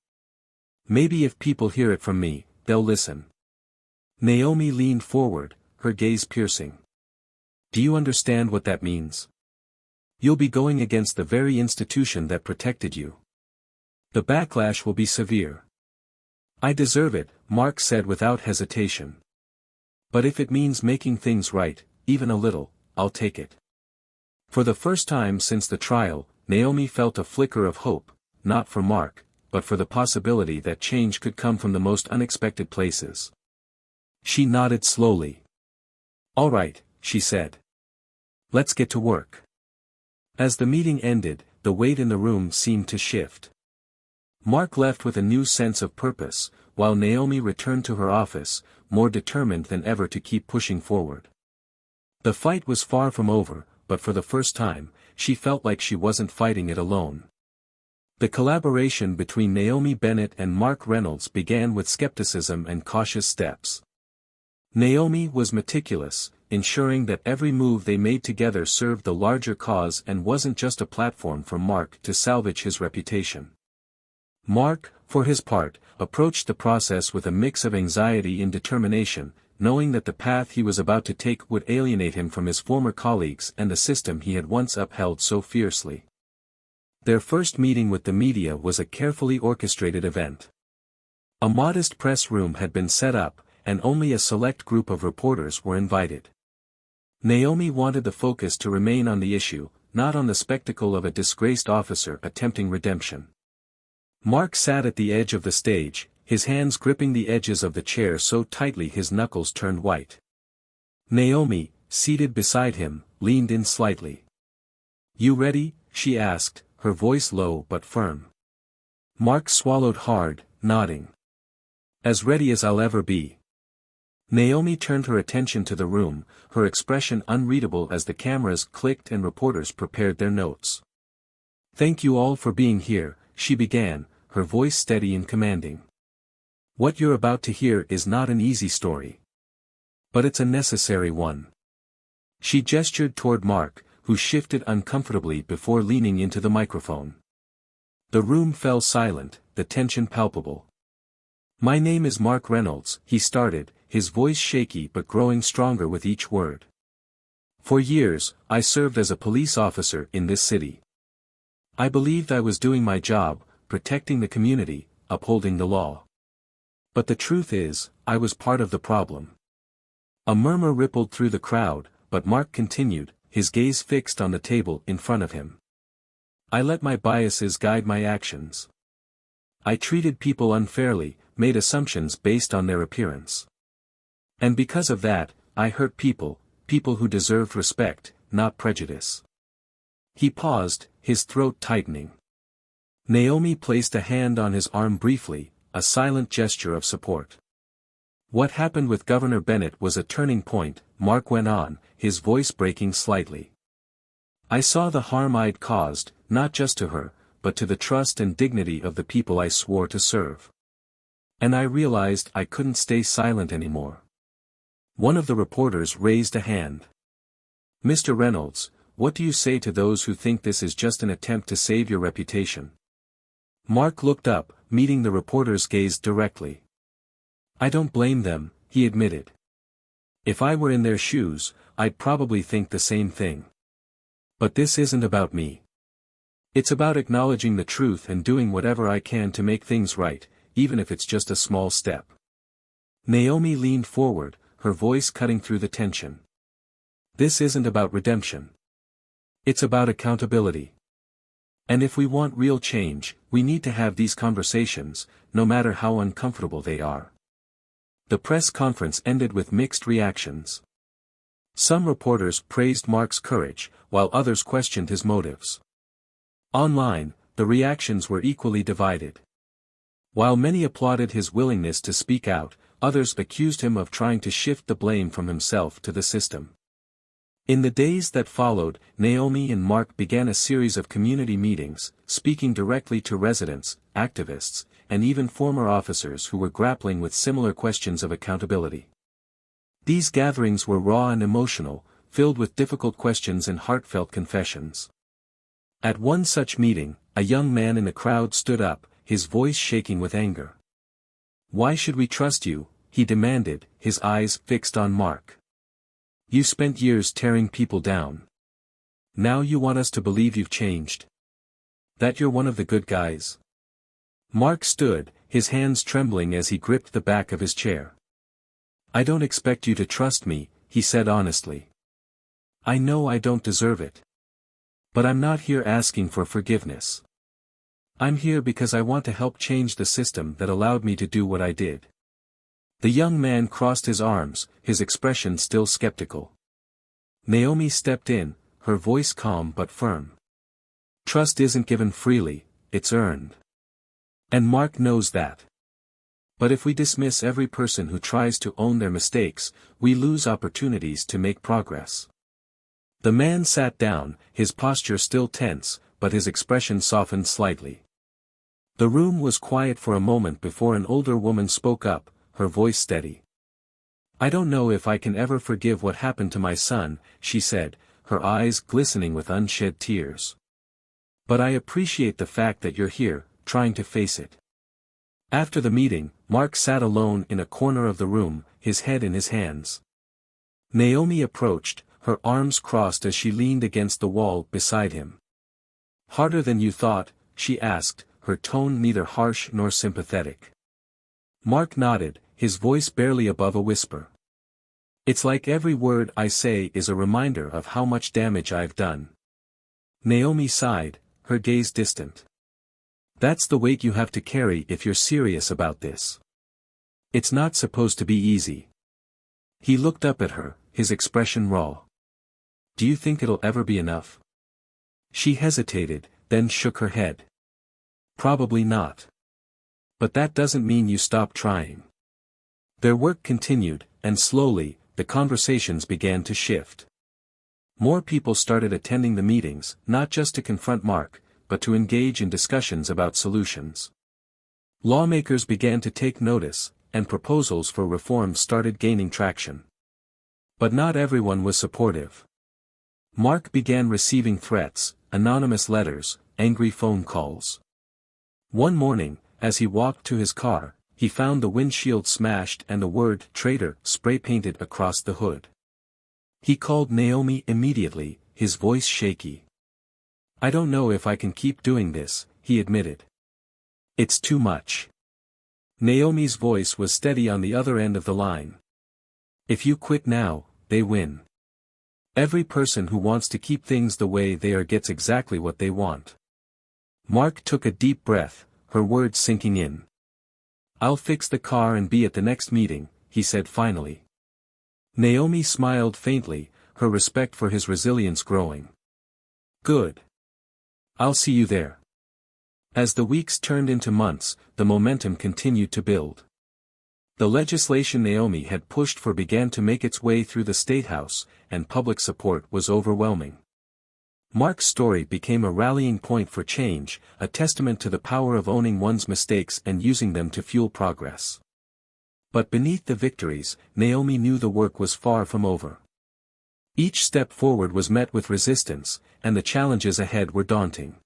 Maybe if people hear it from me, they'll listen. Naomi leaned forward, her gaze piercing. Do you understand what that means? You'll be going against the very institution that protected you. The backlash will be severe. I deserve it, Mark said without hesitation. But if it means making things right, even a little, I'll take it. For the first time since the trial, Naomi felt a flicker of hope, not for Mark, but for the possibility that change could come from the most unexpected places. She nodded slowly. All right, she said. Let's get to work. As the meeting ended, the weight in the room seemed to shift. Mark left with a new sense of purpose, while Naomi returned to her office, more determined than ever to keep pushing forward. The fight was far from over, but for the first time, she felt like she wasn't fighting it alone. The collaboration between Naomi Bennett and Mark Reynolds began with skepticism and cautious steps. Naomi was meticulous, ensuring that every move they made together served the larger cause and wasn't just a platform for Mark to salvage his reputation. Mark, for his part, approached the process with a mix of anxiety and determination, knowing that the path he was about to take would alienate him from his former colleagues and the system he had once upheld so fiercely. Their first meeting with the media was a carefully orchestrated event. A modest press room had been set up, and only a select group of reporters were invited. Naomi wanted the focus to remain on the issue, not on the spectacle of a disgraced officer attempting redemption. Mark sat at the edge of the stage, his hands gripping the edges of the chair so tightly his knuckles turned white. Naomi, seated beside him, leaned in slightly. You ready? She asked, her voice low but firm. Mark swallowed hard, nodding. As ready as I'll ever be. Naomi turned her attention to the room, her expression unreadable as the cameras clicked and reporters prepared their notes. Thank you all for being here, she began, her voice steady and commanding. What you're about to hear is not an easy story. But it's a necessary one. She gestured toward Mark, who shifted uncomfortably before leaning into the microphone. The room fell silent, the tension palpable. My name is Mark Reynolds, he started, his voice shaky but growing stronger with each word. For years, I served as a police officer in this city. I believed I was doing my job, protecting the community, upholding the law. But the truth is, I was part of the problem. A murmur rippled through the crowd, but Mark continued, his gaze fixed on the table in front of him. I let my biases guide my actions. I treated people unfairly, made assumptions based on their appearance. And because of that, I hurt people who deserved respect, not prejudice. He paused, his throat tightening. Naomi placed a hand on his arm briefly, a silent gesture of support. What happened with Governor Bennett was a turning point, Mark went on, his voice breaking slightly. I saw the harm I'd caused, not just to her, but to the trust and dignity of the people I swore to serve. And I realized I couldn't stay silent anymore. One of the reporters raised a hand. Mr. Reynolds, what do you say to those who think this is just an attempt to save your reputation? Mark looked up, meeting the reporter's gaze directly. I don't blame them, he admitted. If I were in their shoes, I'd probably think the same thing. But this isn't about me. It's about acknowledging the truth and doing whatever I can to make things right, even if it's just a small step. Naomi leaned forward, her voice cutting through the tension. This isn't about redemption. It's about accountability. And if we want real change, we need to have these conversations, no matter how uncomfortable they are. The press conference ended with mixed reactions. Some reporters praised Mark's courage, while others questioned his motives. Online, the reactions were equally divided. While many applauded his willingness to speak out, others accused him of trying to shift the blame from himself to the system. In the days that followed, Naomi and Mark began a series of community meetings, speaking directly to residents, activists, and even former officers who were grappling with similar questions of accountability. These gatherings were raw and emotional, filled with difficult questions and heartfelt confessions. At one such meeting, a young man in the crowd stood up, his voice shaking with anger. "Why should we trust you?" he demanded, his eyes fixed on Mark. "You spent years tearing people down. Now you want us to believe you've changed? That you're one of the good guys?" Mark stood, his hands trembling as he gripped the back of his chair. "I don't expect you to trust me," he said honestly. "I know I don't deserve it. But I'm not here asking for forgiveness. I'm here because I want to help change the system that allowed me to do what I did." The young man crossed his arms, his expression still skeptical. Naomi stepped in, her voice calm but firm. "Trust isn't given freely, it's earned. And Mark knows that. But if we dismiss every person who tries to own their mistakes, we lose opportunities to make progress." The man sat down, his posture still tense, but his expression softened slightly. The room was quiet for a moment before an older woman spoke up, her voice steady. "I don't know if I can ever forgive what happened to my son," she said, her eyes glistening with unshed tears. "But I appreciate the fact that you're here, trying to face it." After the meeting, Mark sat alone in a corner of the room, his head in his hands. Naomi approached, her arms crossed as she leaned against the wall beside him. "Harder than you thought?" she asked, her tone neither harsh nor sympathetic. Mark nodded, his voice barely above a whisper. "It's like every word I say is a reminder of how much damage I've done." Naomi sighed, her gaze distant. "That's the weight you have to carry if you're serious about this. It's not supposed to be easy." He looked up at her, his expression raw. "Do you think it'll ever be enough?" She hesitated, then shook her head. "Probably not. But that doesn't mean you stop trying." Their work continued, and slowly, the conversations began to shift. More people started attending the meetings, not just to confront Mark, but to engage in discussions about solutions. Lawmakers began to take notice, and proposals for reform started gaining traction. But not everyone was supportive. Mark began receiving threats, anonymous letters, angry phone calls. One morning, as he walked to his car, he found the windshield smashed and the word "traitor" spray-painted across the hood. He called Naomi immediately, his voice shaky. "I don't know if I can keep doing this," he admitted. "It's too much." Naomi's voice was steady on the other end of the line. "If you quit now, they win. Every person who wants to keep things the way they are gets exactly what they want." Mark took a deep breath, her words sinking in. "I'll fix the car and be at the next meeting," he said finally. Naomi smiled faintly, her respect for his resilience growing. "Good. I'll see you there." As the weeks turned into months, the momentum continued to build. The legislation Naomi had pushed for began to make its way through the State House, and public support was overwhelming. Mark's story became a rallying point for change, a testament to the power of owning one's mistakes and using them to fuel progress. But beneath the victories, Naomi knew the work was far from over. Each step forward was met with resistance, and the challenges ahead were daunting.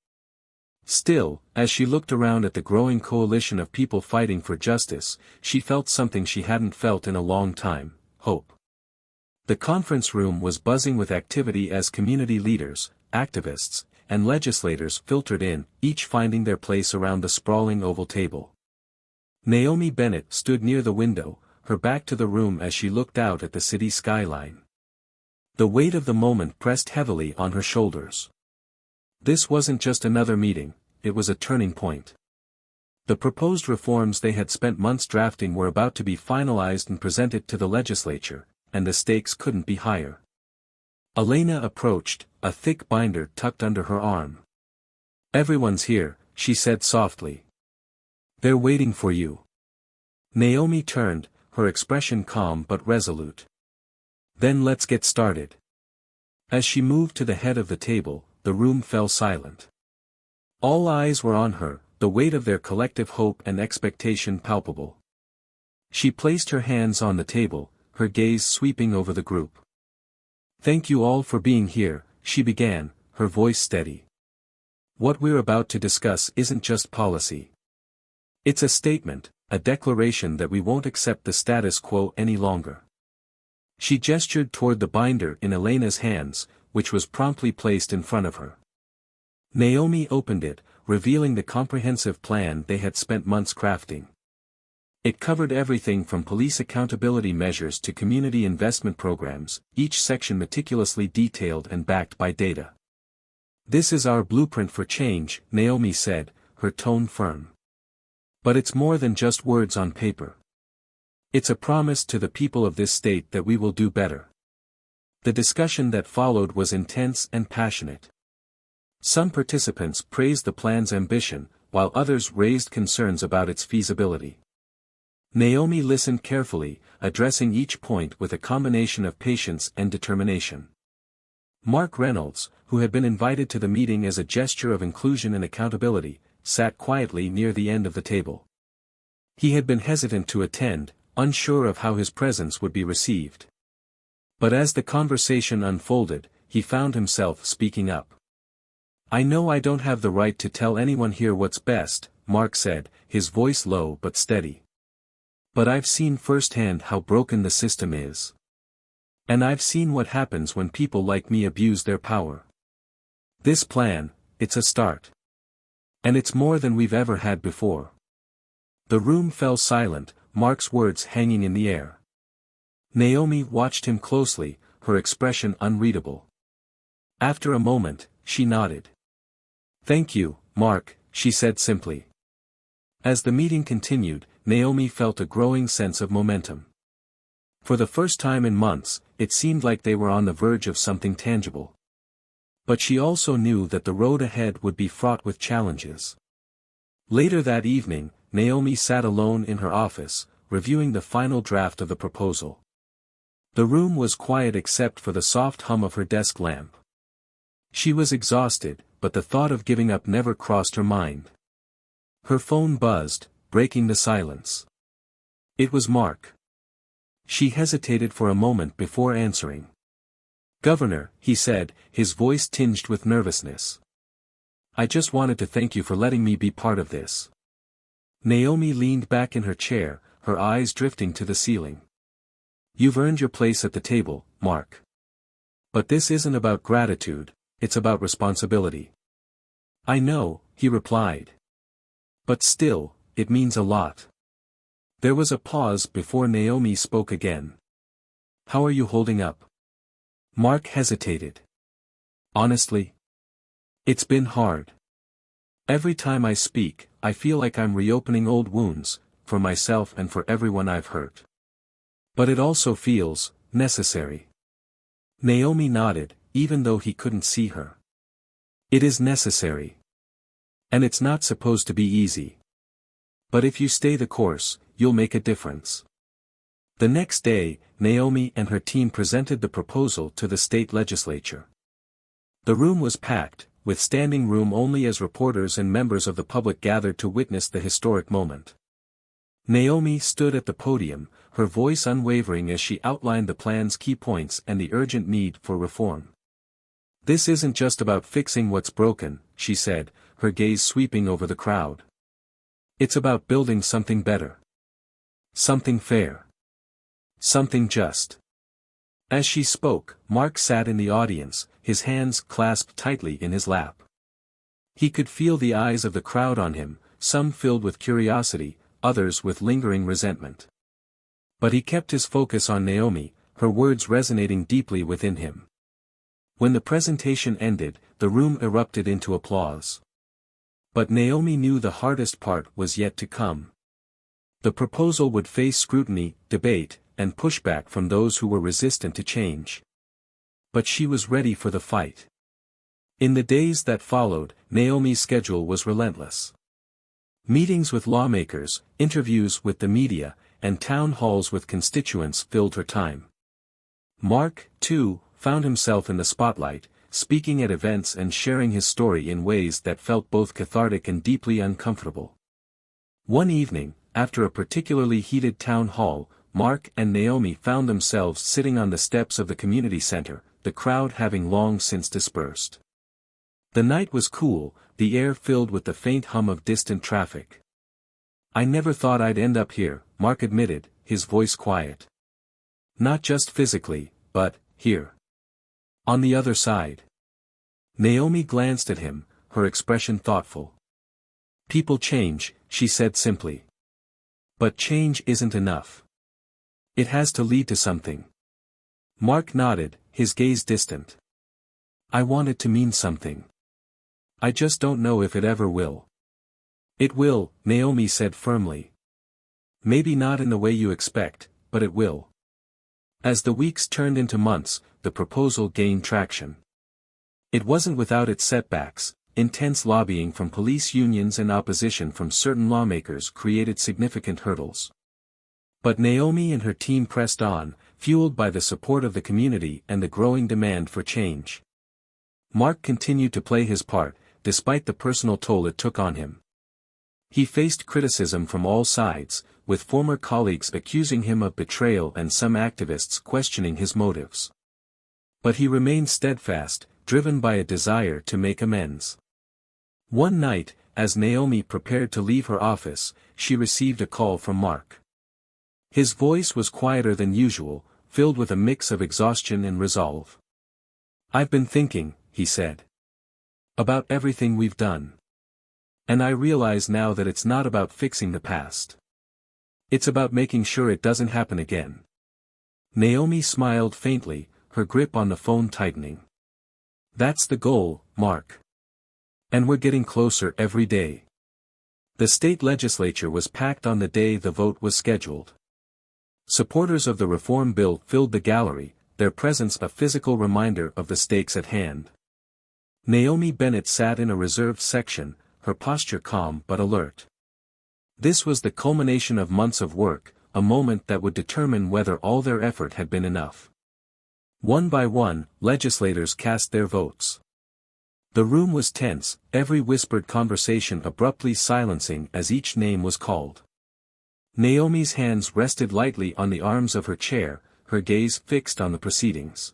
Still, as she looked around at the growing coalition of people fighting for justice, she felt something she hadn't felt in a long time: hope. The conference room was buzzing with activity as community leaders, activists, and legislators filtered in, each finding their place around the sprawling oval table. Naomi Bennett stood near the window, her back to the room as she looked out at the city skyline. The weight of the moment pressed heavily on her shoulders. This wasn't just another meeting, it was a turning point. The proposed reforms they had spent months drafting were about to be finalized and presented to the legislature, and the stakes couldn't be higher. Elena approached, a thick binder tucked under her arm. "Everyone's here," she said softly. "They're waiting for you." Naomi turned, her expression calm but resolute. "Then let's get started." As she moved to the head of the table, the room fell silent. All eyes were on her, the weight of their collective hope and expectation palpable. She placed her hands on the table, her gaze sweeping over the group. "Thank you all for being here," she began, her voice steady. "What we're about to discuss isn't just policy. It's a statement, a declaration that we won't accept the status quo any longer." She gestured toward the binder in Elena's hands, which was promptly placed in front of her. Naomi opened it, revealing the comprehensive plan they had spent months crafting. It covered everything from police accountability measures to community investment programs, each section meticulously detailed and backed by data. "This is our blueprint for change," Naomi said, her tone firm. "But it's more than just words on paper. It's a promise to the people of this state that we will do better." The discussion that followed was intense and passionate. Some participants praised the plan's ambition, while others raised concerns about its feasibility. Naomi listened carefully, addressing each point with a combination of patience and determination. Mark Reynolds, who had been invited to the meeting as a gesture of inclusion and accountability, sat quietly near the end of the table. He had been hesitant to attend, unsure of how his presence would be received. But as the conversation unfolded, he found himself speaking up. "I know I don't have the right to tell anyone here what's best," Mark said, his voice low but steady. "But I've seen firsthand how broken the system is. And I've seen what happens when people like me abuse their power. This plan, it's a start. And it's more than we've ever had before." The room fell silent, Mark's words hanging in the air. Naomi watched him closely, her expression unreadable. After a moment, she nodded. "Thank you, Mark," she said simply. As the meeting continued, Naomi felt a growing sense of momentum. For the first time in months, it seemed like they were on the verge of something tangible. But she also knew that the road ahead would be fraught with challenges. Later that evening, Naomi sat alone in her office, reviewing the final draft of the proposal. The room was quiet except for the soft hum of her desk lamp. She was exhausted, but the thought of giving up never crossed her mind. Her phone buzzed, breaking the silence. It was Mark. She hesitated for a moment before answering. "Governor," he said, his voice tinged with nervousness. "I just wanted to thank you for letting me be part of this." Naomi leaned back in her chair, her eyes drifting to the ceiling. "You've earned your place at the table, Mark. But this isn't about gratitude, it's about responsibility." "I know," he replied. "But still, it means a lot." There was a pause before Naomi spoke again. "How are you holding up?" Mark hesitated. "Honestly? It's been hard. Every time I speak, I feel like I'm reopening old wounds, for myself and for everyone I've hurt. But it also feels necessary." Naomi nodded, even though he couldn't see her. "It is necessary. And it's not supposed to be easy. But if you stay the course, you'll make a difference." The next day, Naomi and her team presented the proposal to the state legislature. The room was packed, with standing room only as reporters and members of the public gathered to witness the historic moment. Naomi stood at the podium, her voice unwavering as she outlined the plan's key points and the urgent need for reform. "This isn't just about fixing what's broken," she said, her gaze sweeping over the crowd. "It's about building something better. Something fair. Something just." As she spoke, Mark sat in the audience, his hands clasped tightly in his lap. He could feel the eyes of the crowd on him, some filled with curiosity, others with lingering resentment. But he kept his focus on Naomi, her words resonating deeply within him. When the presentation ended, the room erupted into applause. But Naomi knew the hardest part was yet to come. The proposal would face scrutiny, debate, and pushback from those who were resistant to change. But she was ready for the fight. In the days that followed, Naomi's schedule was relentless. Meetings with lawmakers, interviews with the media, and town halls with constituents filled her time. Mark, too, found himself in the spotlight, speaking at events and sharing his story in ways that felt both cathartic and deeply uncomfortable. One evening, after a particularly heated town hall, Mark and Naomi found themselves sitting on the steps of the community center, the crowd having long since dispersed. The night was cool, the air filled with the faint hum of distant traffic. "I never thought I'd end up here," Mark admitted, his voice quiet. "Not just physically, but here. On the other side." Naomi glanced at him, her expression thoughtful. "People change," she said simply. "But change isn't enough. It has to lead to something." Mark nodded, his gaze distant. "I want it to mean something. I just don't know if it ever will." "It will," Naomi said firmly. "Maybe not in the way you expect, but it will." As the weeks turned into months, the proposal gained traction. It wasn't without its setbacks. Intense lobbying from police unions and opposition from certain lawmakers created significant hurdles. But Naomi and her team pressed on, fueled by the support of the community and the growing demand for change. Mark continued to play his part, despite the personal toll it took on him. He faced criticism from all sides, with former colleagues accusing him of betrayal and some activists questioning his motives. But he remained steadfast, driven by a desire to make amends. One night, as Naomi prepared to leave her office, she received a call from Mark. His voice was quieter than usual, filled with a mix of exhaustion and resolve. "I've been thinking," he said, "about everything we've done. And I realize now that it's not about fixing the past. It's about making sure it doesn't happen again." Naomi smiled faintly, her grip on the phone tightening. "That's the goal, Mark. And we're getting closer every day." The state legislature was packed on the day the vote was scheduled. Supporters of the reform bill filled the gallery, their presence a physical reminder of the stakes at hand. Naomi Bennett sat in a reserved section, her posture calm but alert. This was the culmination of months of work, a moment that would determine whether all their effort had been enough. One by one, legislators cast their votes. The room was tense, every whispered conversation abruptly silencing as each name was called. Naomi's hands rested lightly on the arms of her chair, her gaze fixed on the proceedings.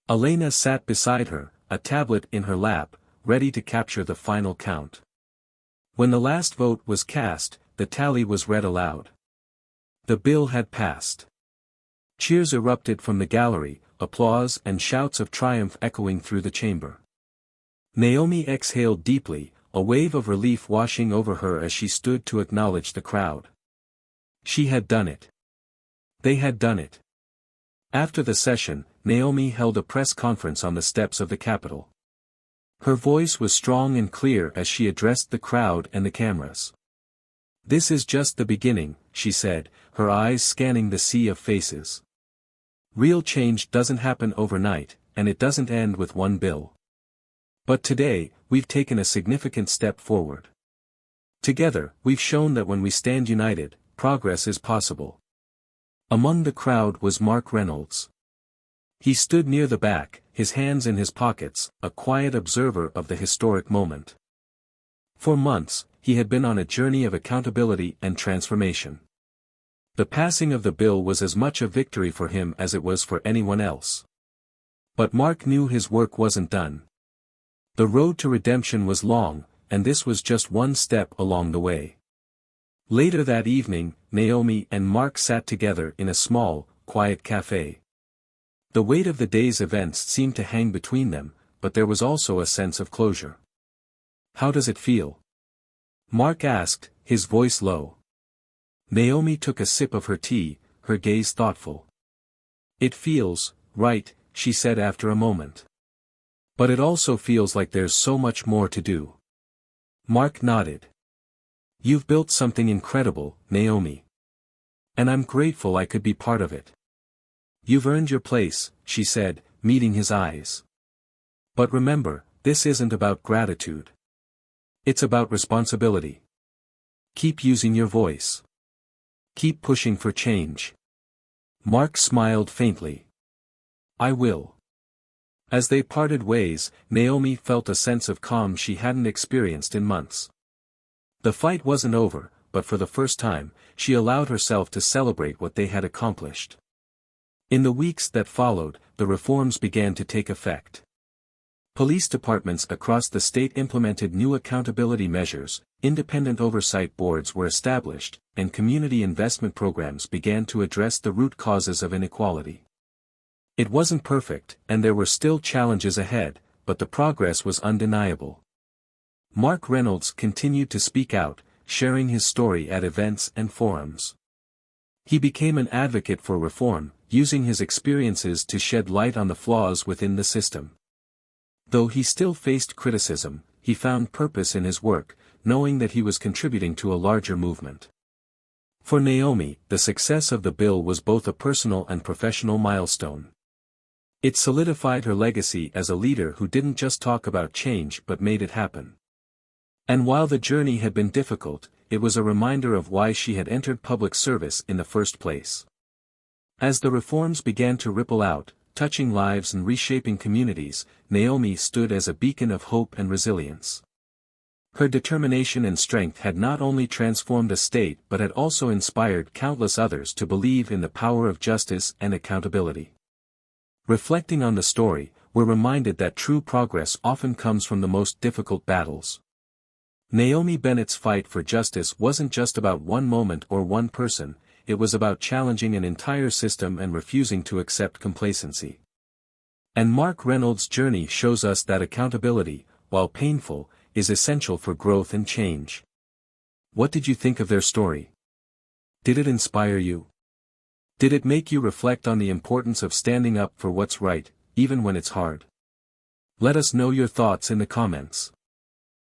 Elena sat beside her, a tablet in her lap, ready to capture the final count. When the last vote was cast, the tally was read aloud. The bill had passed. Cheers erupted from the gallery, applause and shouts of triumph echoing through the chamber. Naomi exhaled deeply, a wave of relief washing over her as she stood to acknowledge the crowd. She had done it. They had done it. After the session, Naomi held a press conference on the steps of the Capitol. Her voice was strong and clear as she addressed the crowd and the cameras. "This is just the beginning," she said, her eyes scanning the sea of faces. "Real change doesn't happen overnight, and it doesn't end with one bill. But today, we've taken a significant step forward. Together, we've shown that when we stand united, progress is possible." Among the crowd was Mark Reynolds. He stood near the back, his hands in his pockets, a quiet observer of the historic moment. For months, he had been on a journey of accountability and transformation. The passing of the bill was as much a victory for him as it was for anyone else. But Mark knew his work wasn't done. The road to redemption was long, and this was just one step along the way. Later that evening, Naomi and Mark sat together in a small, quiet cafe. The weight of the day's events seemed to hang between them, but there was also a sense of closure. How does it feel? Mark asked, his voice low. Naomi took a sip of her tea, her gaze thoughtful. It feels right, she said after a moment. But it also feels like there's so much more to do. Mark nodded. You've built something incredible, Naomi. And I'm grateful I could be part of it. You've earned your place, she said, meeting his eyes. But remember, this isn't about gratitude. It's about responsibility. Keep using your voice. Keep pushing for change. Mark smiled faintly. I will. As they parted ways, Naomi felt a sense of calm she hadn't experienced in months. The fight wasn't over, but for the first time, she allowed herself to celebrate what they had accomplished. In the weeks that followed, the reforms began to take effect. Police departments across the state implemented new accountability measures, independent oversight boards were established, and community investment programs began to address the root causes of inequality. It wasn't perfect, and there were still challenges ahead, but the progress was undeniable. Mark Reynolds continued to speak out, sharing his story at events and forums. He became an advocate for reform, using his experiences to shed light on the flaws within the system. Though he still faced criticism, he found purpose in his work, knowing that he was contributing to a larger movement. For Naomi, the success of the bill was both a personal and professional milestone. It solidified her legacy as a leader who didn't just talk about change but made it happen. And while the journey had been difficult, it was a reminder of why she had entered public service in the first place. As the reforms began to ripple out, touching lives and reshaping communities, Naomi stood as a beacon of hope and resilience. Her determination and strength had not only transformed a state but had also inspired countless others to believe in the power of justice and accountability. Reflecting on the story, we're reminded that true progress often comes from the most difficult battles. Naomi Bennett's fight for justice wasn't just about one moment or one person, it was about challenging an entire system and refusing to accept complacency. And Mark Reynolds' journey shows us that accountability, while painful, is essential for growth and change. What did you think of their story? Did it inspire you? Did it make you reflect on the importance of standing up for what's right, even when it's hard? Let us know your thoughts in the comments.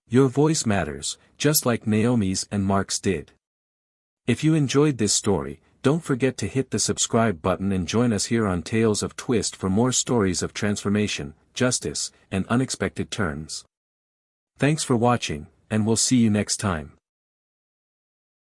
Your voice matters, just like Naomi's and Mark's did. If you enjoyed this story, don't forget to hit the subscribe button and join us here on Tales of Twist for more stories of transformation, justice, and unexpected turns. Thanks for watching, and we'll see you next time.